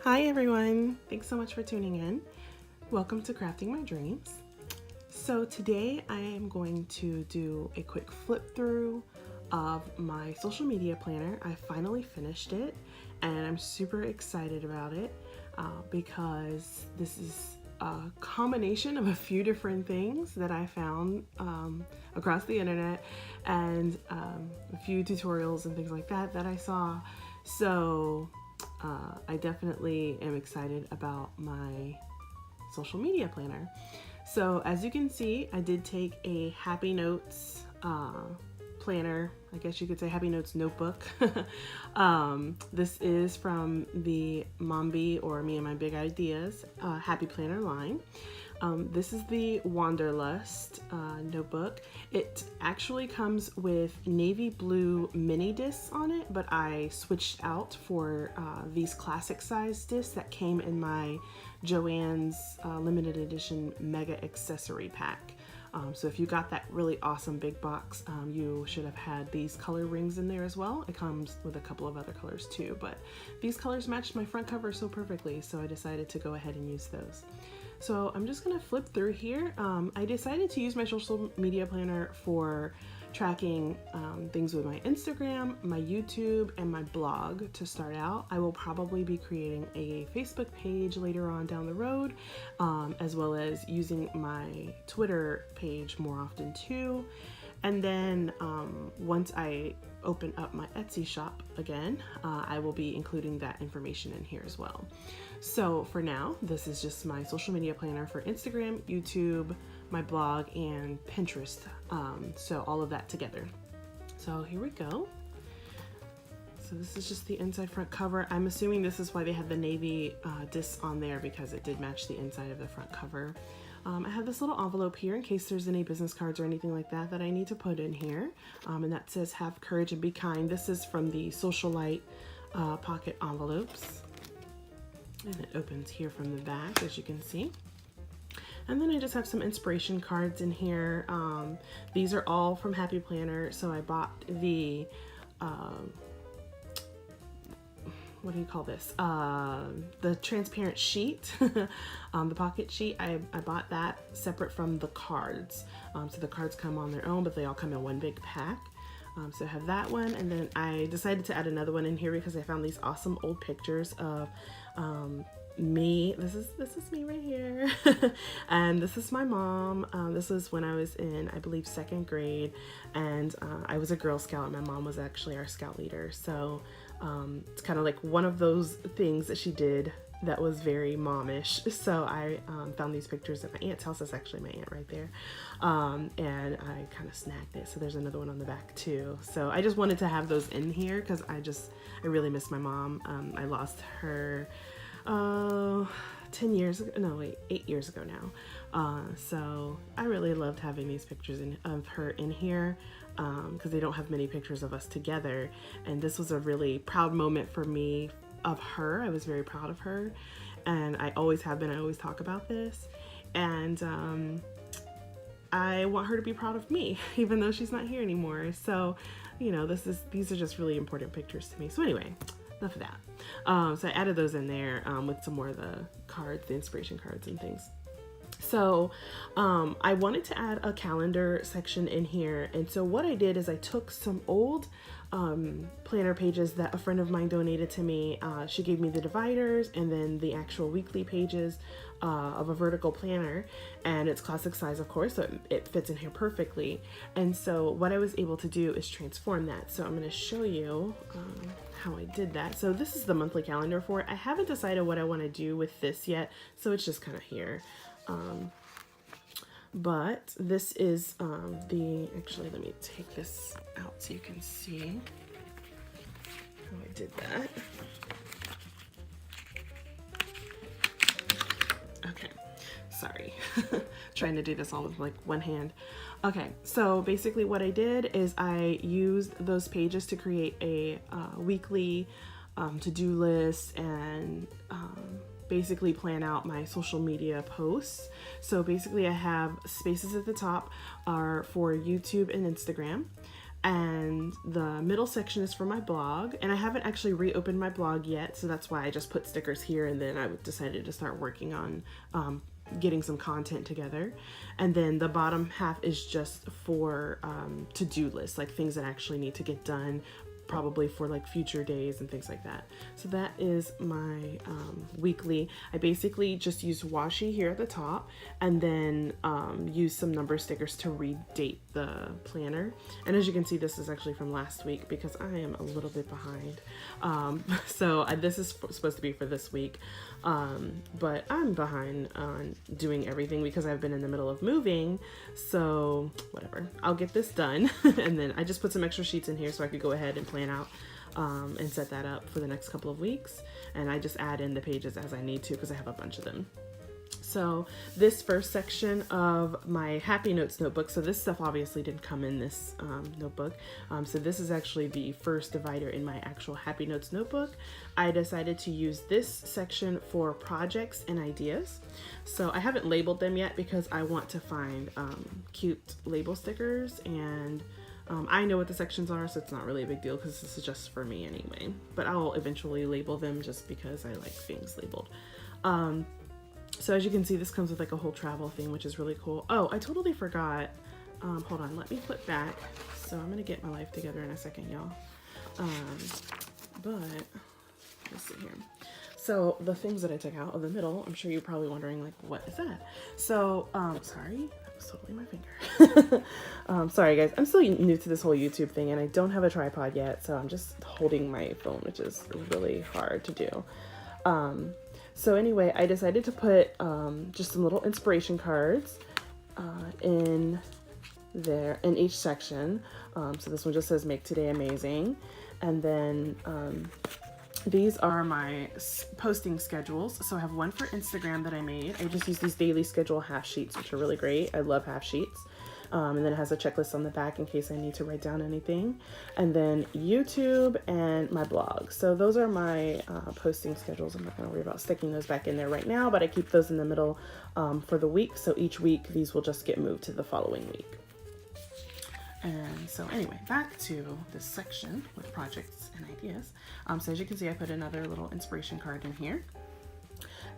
Hi everyone, thanks so much for tuning in. Welcome to Crafting My Dreams. So today I am going to do a quick flip through of my social media planner. I finally finished it and I'm super excited about it because this is a combination of a few different things that I found across the internet and a few tutorials and things like that I saw. So I definitely am excited about my social media planner. So as you can see, I did take a Happy Notes planner, I guess you could say Happy Notes notebook. This is from the Mombi or Me and My Big Ideas Happy Planner line. This is the Wanderlust notebook. It actually comes with navy blue mini discs on it, but I switched out for these classic size discs that came in my Joann's limited edition mega accessory pack. So if you got that really awesome big box, you should have had these color rings in there as well. It comes with a couple of other colors too, but these colors matched my front cover so perfectly, so I decided to go ahead and use those. So I'm just gonna flip through here. I decided to use my social media planner for tracking things with my Instagram, my YouTube, and my blog to start out. I will probably be creating a Facebook page later on down the road, as well as using my Twitter page more often too. And then once I open up my Etsy shop again, I will be including that information in here as well. So for now, this is just my social media planner for Instagram, YouTube, my blog, and Pinterest. So all of that together. So here we go. So this is just the inside front cover. I'm assuming this is why they had the navy discs on there, because it did match the inside of the front cover. I have this little envelope here in case there's any business cards or anything like that I need to put in here. And that says, "Have courage and be kind." This is from the Socialite pocket envelopes. And it opens here from the back, as you can see. And then I just have some inspiration cards in here. These are all from Happy Planner. So I bought the, what do you call this? The transparent sheet, the pocket sheet. I bought that separate from the cards. So the cards come on their own, but they all come in one big pack. So I have that one, and then I decided to add another one in here because I found these awesome old pictures of me. This is me right here. And this is my mom. This was when I was in, I believe, 2nd grade, and I was a Girl Scout, and my mom was actually our scout leader. So it's kind of like one of those things that she did that was very momish. So I found these pictures at my aunt's house. That's actually my aunt right there. And I kind of snagged it. So there's another one on the back too. So I just wanted to have those in here because I really miss my mom. I lost her 10 years ago, no wait, 8 years ago now. So I really loved having these pictures of her in here because they don't have many pictures of us together. And this was a really proud moment for me of her. I was very proud of her, and I always have been. I always talk about this, and I want her to be proud of me, even though she's not here anymore. So, you know, these are just really important pictures to me. So anyway, enough of that. So I added those in there with some more of the cards, the inspiration cards and things. So I wanted to add a calendar section in here, and so what I did is I took some old planner pages that a friend of mine donated to me. She gave me the dividers and then the actual weekly pages of a vertical planner, and it's classic size, of course, so it fits in here perfectly. And so what I was able to do is transform that. So I'm going to show you how I did that. So this is the monthly calendar for it. I haven't decided what I want to do with this yet, so it's just kind of here. But this is actually, let me take this out so you can see how I did that. Okay, sorry. Trying to do this all with like one hand. Okay, so basically what I did is I used those pages to create a weekly to-do list and basically plan out my social media posts. So basically I have spaces at the top are for YouTube and Instagram. And the middle section is for my blog, and I haven't actually reopened my blog yet, so that's why I just put stickers here, and then I decided to start working on getting some content together. And then the bottom half is just for to-do lists, like things that I actually need to get done, probably for like future days and things like that. So that is my weekly. I basically just use washi here at the top, and then use some number stickers to redate the planner. And as you can see, this is actually from last week because I am a little bit behind. So this is supposed to be for this week, but I'm behind on doing everything because I've been in the middle of moving. So whatever, I'll get this done. And then I just put some extra sheets in here so I could go ahead and plan out and set that up for the next couple of weeks. And I just add in the pages as I need to because I have a bunch of them. So this first section of my Happy Notes notebook, so this stuff obviously didn't come in this notebook. So this is actually the first divider in my actual Happy Notes notebook. I decided to use this section for projects and ideas. So I haven't labeled them yet because I want to find cute label stickers, and I know what the sections are, so it's not really a big deal because this is just for me anyway. But I'll eventually label them just because I like things labeled. So as you can see, this comes with like a whole travel thing, which is really cool. Oh, I totally forgot. Hold on, let me flip back. So I'm gonna get my life together in a second, y'all. But let's see here. So the things that I took out of the middle, I'm sure you're probably wondering like, what is that? So, sorry, that was totally my finger. Sorry guys, I'm still new to this whole YouTube thing, and I don't have a tripod yet, so I'm just holding my phone, which is really hard to do. So anyway, I decided to put just some little inspiration cards in there in each section. So this one just says "Make Today Amazing," and then these are my posting schedules. So I have one for Instagram that I made. I just use these daily schedule half sheets, which are really great. I love half sheets. And then it has a checklist on the back in case I need to write down anything. And then YouTube and my blog. So those are my posting schedules. I'm not going to worry about sticking those back in there right now, but I keep those in the middle for the week. So each week these will just get moved to the following week. And so anyway, back to this section with projects and ideas. So as you can see, I put another little inspiration card in here.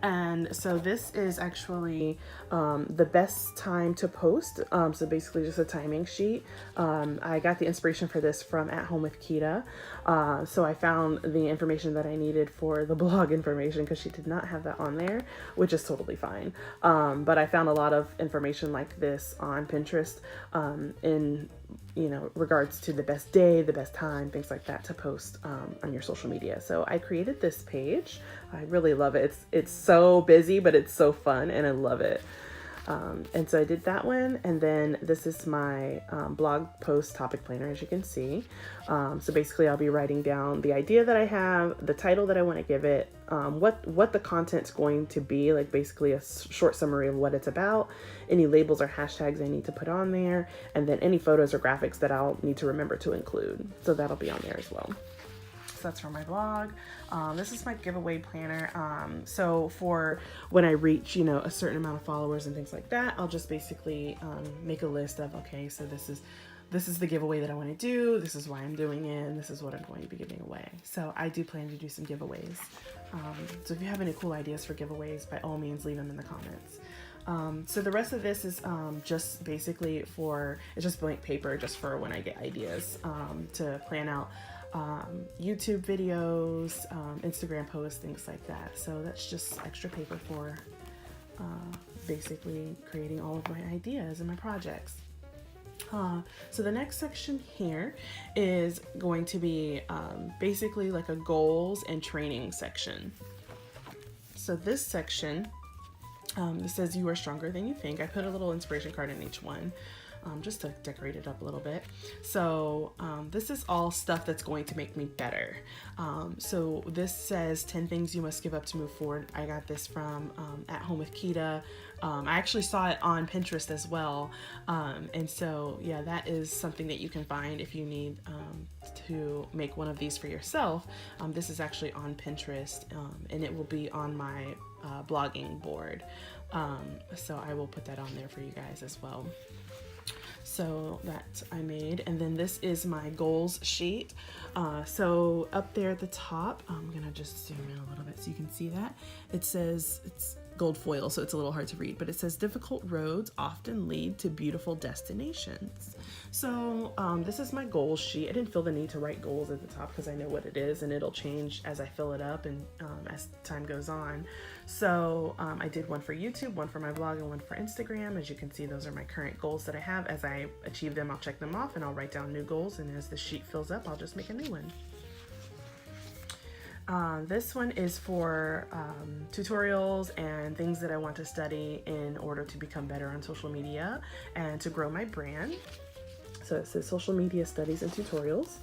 And so this is actually the best time to post. So basically just a timing sheet. I got the inspiration for this from At Home with Kita. So I found the information that I needed for the blog information because she did not have that on there, which is totally fine. But I found a lot of information like this on Pinterest in regards to the best day, the best time, things like that to post on your social media. So I created this page. I really love it. It's so busy, but it's so fun and I love it. And so I did that one, and then this is my blog post topic planner, as you can see. So basically I'll be writing down the idea that I have, the title that I want to give it, what the content's going to be, like basically a short summary of what it's about, any labels or hashtags I need to put on there, and then any photos or graphics that I'll need to remember to include. So that'll be on there as well. So that's for my blog. This is my giveaway planner. So for when I reach, a certain amount of followers and things like that, I'll just basically make a list of, okay, so this is the giveaway that I want to do. This is why I'm doing it. And this is what I'm going to be giving away. So I do plan to do some giveaways. So if you have any cool ideas for giveaways, by all means, leave them in the comments. So the rest of this is just basically it's just blank paper just for when I get ideas to plan out YouTube videos, Instagram posts, things like that. So that's just extra paper for basically creating all of my ideas and my projects. So the next section here is going to be basically like a goals and training section. So this section, this says "You are stronger than you think." I put a little inspiration card in each one. Just to decorate it up a little bit. So this is all stuff that's going to make me better. So this says 10 things you must give up to move forward. I got this from At Home with Kita. I actually saw it on Pinterest as well. And so yeah, that is something that you can find if you need to make one of these for yourself. This is actually on Pinterest, and it will be on my blogging board. So I will put that on there for you guys as well. So that I made. And then this is my goals sheet. So up there at the top, I'm gonna just zoom in a little bit so you can see that. It says, it's gold foil, so it's a little hard to read, but it says difficult roads often lead to beautiful destinations. So this is my goals sheet. I didn't feel the need to write goals at the top because I know what it is and it'll change as I fill it up and as time goes on. So I did one for YouTube, one for my blog, and one for Instagram. As you can see, those are my current goals that I have. As I achieve them, I'll check them off and I'll write down new goals, and as the sheet fills up, I'll just make a new one. This one is for tutorials and things that I want to study in order to become better on social media and to grow my brand. So it says social media studies and tutorials.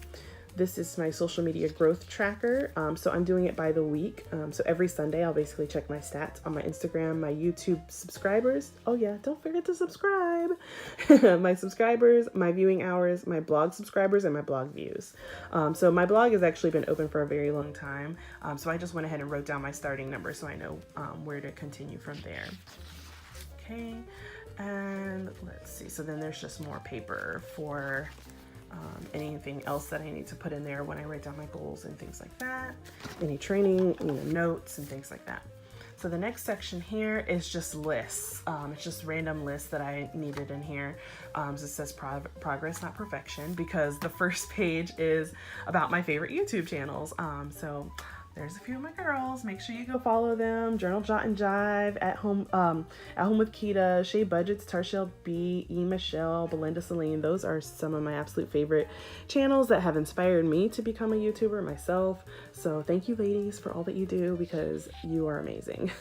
This is my social media growth tracker. So I'm doing it by the week. So every Sunday, I'll basically check my stats on my Instagram, my YouTube subscribers. Oh yeah, don't forget to subscribe. My subscribers, my viewing hours, my blog subscribers, and my blog views. So my blog has actually been open for a very long time. So I just went ahead and wrote down my starting number so I know where to continue from there. Okay, and let's see. So then there's just more paper for anything else that I need to put in there when I write down my goals and things like that. Any training, notes and things like that. So the next section here is just lists. It's just random lists that I needed in here. So it says progress, not perfection, because the first page is about my favorite YouTube channels. So there's a few of my girls. Make sure you go follow them. Journal, Jot, and Jive, At Home with Keita, Shea Budgets, Tarshell B, E Michelle, Belinda Celine. Those are some of my absolute favorite channels that have inspired me to become a YouTuber myself. So thank you, ladies, for all that you do, because you are amazing.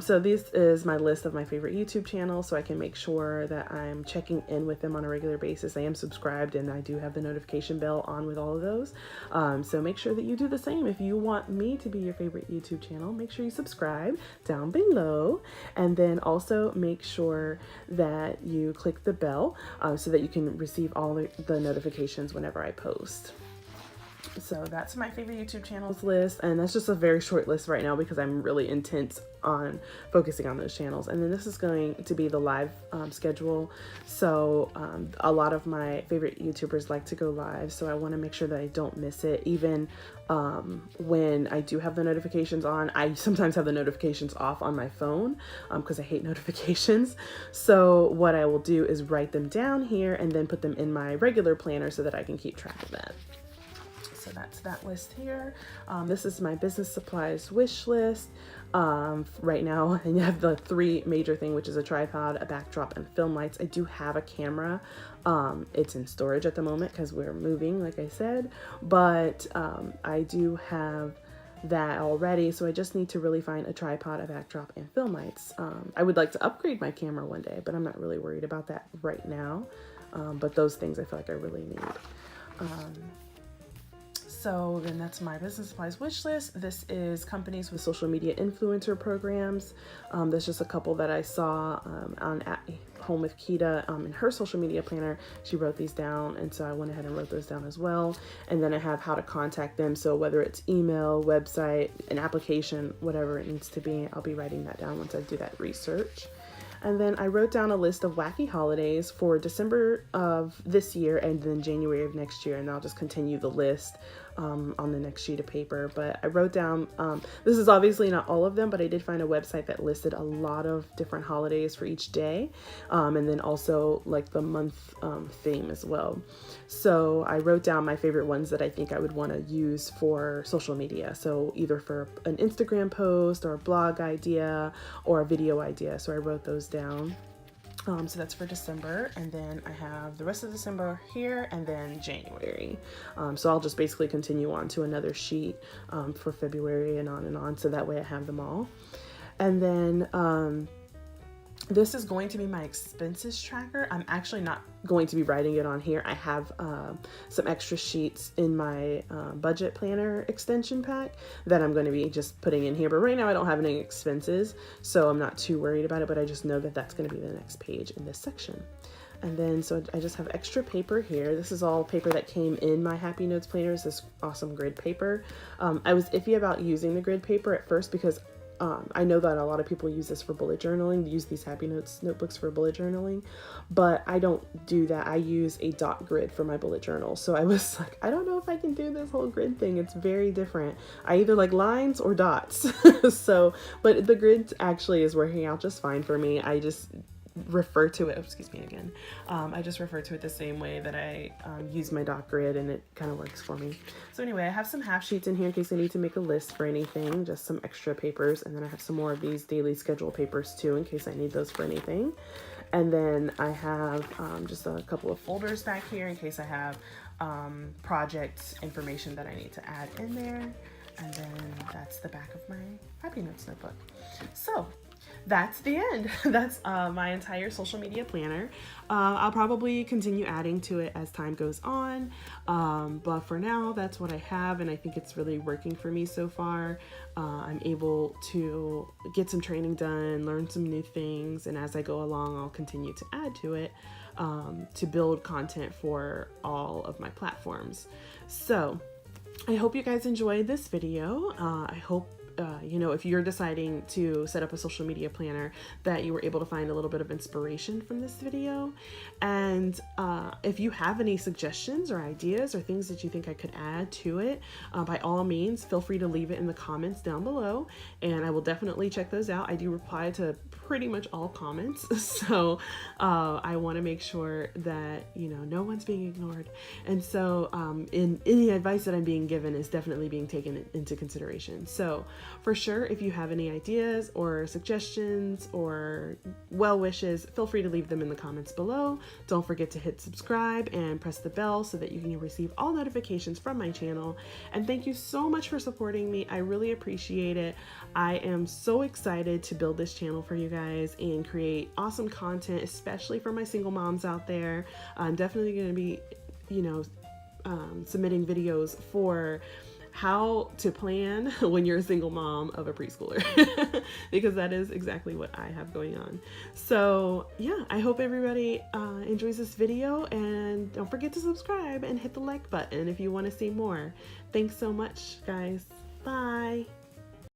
So this is my list of my favorite YouTube channels, so I can make sure that I'm checking in with them on a regular basis. I am subscribed and I do have the notification bell on with all of those. So make sure that you do the same. If you want me to be your favorite YouTube channel, make sure you subscribe down below, and then also make sure that you click the bell so that you can receive all the notifications whenever I post. So that's my favorite YouTube channels list, and that's just a very short list right now because I'm really intense on focusing on those channels. And then this is going to be the live schedule. So a lot of my favorite YouTubers like to go live, so I want to make sure that I don't miss it. Even when I do have the notifications on, I sometimes have the notifications off on my phone because I hate notifications. So what I will do is write them down here and then put them in my regular planner so that I can keep track of that. So that's that list here. This is my business supplies wish list. Right now, and you have the three major thing, which is a tripod, a backdrop, and film lights. I do have a camera. It's in storage at the moment because we're moving, like I said, but I do have that already. So I just need to really find a tripod, a backdrop, and film lights. I would like to upgrade my camera one day, but I'm not really worried about that right now. But those things I feel like I really need. So then that's my business supplies wish list. This is companies with social media influencer programs. There's just a couple that I saw on At Home with Keita in her social media planner. She wrote these down, and so I went ahead and wrote those down as well. And then I have how to contact them. So whether it's email, website, an application, whatever it needs to be, I'll be writing that down once I do that research. And then I wrote down a list of wacky holidays for December of this year and then January of next year, and I'll just continue the list on the next sheet of paper. But I wrote down, this is obviously not all of them, but I did find a website that listed a lot of different holidays for each day, and then also like the month theme as well. So I wrote down my favorite ones that I think I would want to use for social media. So either for an Instagram post or a blog idea or a video idea. So I wrote those down. So that's for December, and then I have the rest of December here, and then January. So I'll just basically continue on to another sheet for February and on, so that way I have them all. And then this is going to be my expenses tracker. I'm actually not going to be writing it on here. I have some extra sheets in my budget planner extension pack that I'm going to be just putting in here. But right now I don't have any expenses, so I'm not too worried about it, but I just know that that's going to be the next page in this section. And then, so I just have extra paper here. This is all paper that came in my Happy Notes planners, this awesome grid paper. I was iffy about using the grid paper at first because I know that a lot of people use this for bullet journaling, use these happy notes notebooks for bullet journaling, but I don't do that. I use a dot grid for my bullet journal. So I was like, I don't know if I can do this whole grid thing. It's very different. I either like lines or dots. So, but the grid actually is working out just fine for me. I just refer to it, excuse me again. I just refer to it the same way that I use my dot grid, and it kind of works for me. So anyway, I have some half sheets in here in case I need to make a list for anything, just some extra papers. And then I have some more of these daily schedule papers too, in case I need those for anything. And then I have just a couple of folders back here in case I have project information that I need to add in there. And then that's the back of my Happy Notes notebook. So that's the end. That's my entire social media planner. I'll probably continue adding to it as time goes on, but for now that's what I have, and I think it's really working for me so far. I'm able to get some training done, learn some new things, and as I go along I'll continue to add to it to build content for all of my platforms. So I hope you guys enjoyed this video. I hope you know, if you're deciding to set up a social media planner, that you were able to find a little bit of inspiration from this video. And if you have any suggestions or ideas or things that you think I could add to it, by all means, feel free to leave it in the comments down below, and I will definitely check those out. I do reply to pretty much all comments, so I want to make sure that, you know, no one's being ignored. And so in any advice that I'm being given is definitely being taken into consideration. So for sure, if you have any ideas or suggestions or well wishes, feel free to leave them in the comments below. Don't forget to hit subscribe and press the bell so that you can receive all notifications from my channel. And thank you so much for supporting me. I really appreciate it. I am so excited to build this channel for you guys and create awesome content, especially for my single moms out there. I'm definitely going to be, you know, submitting videos for how to plan when you're a single mom of a preschooler, because that is exactly what I have going on. So yeah, I hope everybody enjoys this video, and don't forget to subscribe and hit the like button if you want to see more. Thanks so much, guys. Bye.